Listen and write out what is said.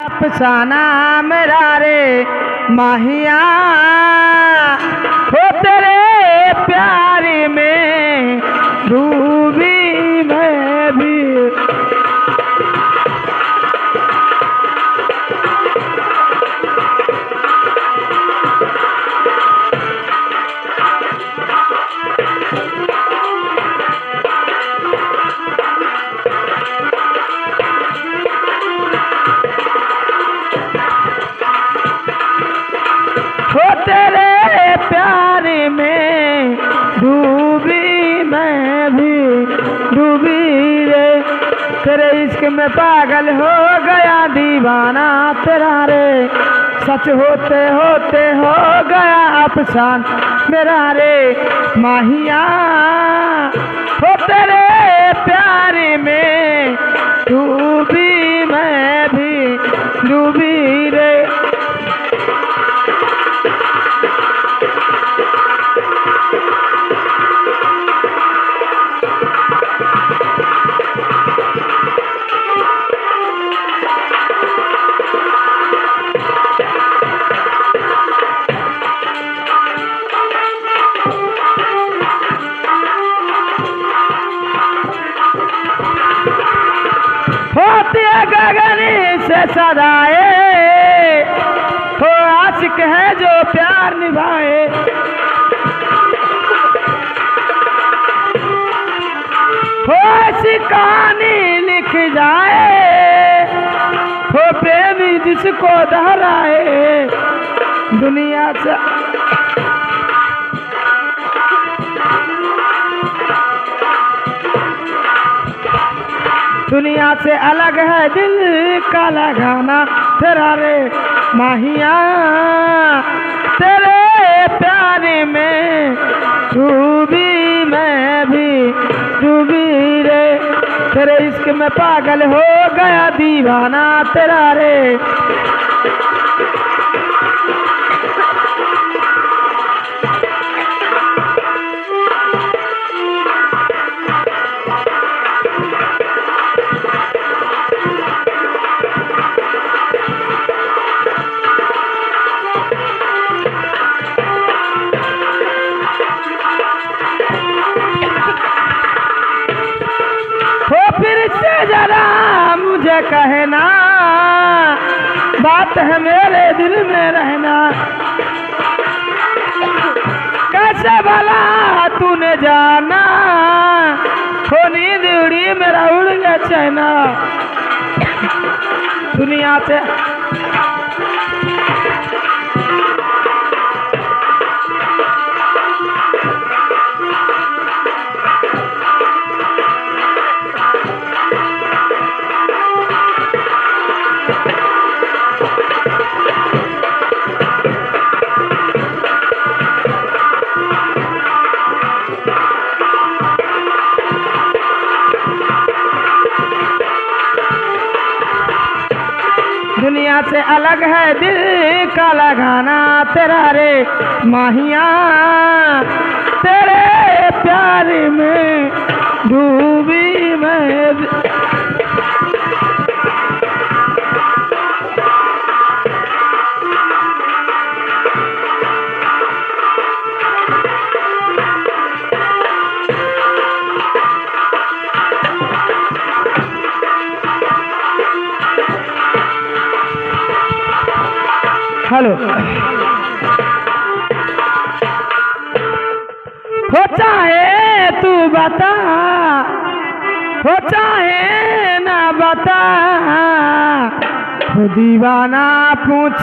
अफसाना मेरा रे माहिया हो तेरे प्यार में डूबी मैं भी। हो तेरे प्यार में डूबी मैं भी डूबी रे, तेरे इश्क में पागल हो गया दीवाना तेरा रे, सच होते होते हो गया अफसान मेरा रे माहिया हो तेरे प्यार में डूबी मैं भी डूबी रे। होती है गगनी से सदाए हो आशिक है जो प्यार निभाए, हो ऐसी कहानी लिख जाए हो प्रेमी जिसको दोहराए दुनिया से। दुनिया से अलग है दिल का लगाना तेरा रे माहिया, तेरे प्यार में डूबी मैं भी डूबी रे, तेरे इश्क में पागल हो गया दीवाना तेरा रे। फिर से जरा मुझे कहना बात है मेरे दिल में रहना, कैसे भला तूने जाना हो नींद उड़ी मेरा उड़ गया चैना दुनिया से। दुनिया से अलग है दिल का लगाना तेरा रे माहिया, तेरे प्यार में डूबी मैं भी। हेलो हो चाहे तू बता हो चाहे ना बता, दीवाना पूछ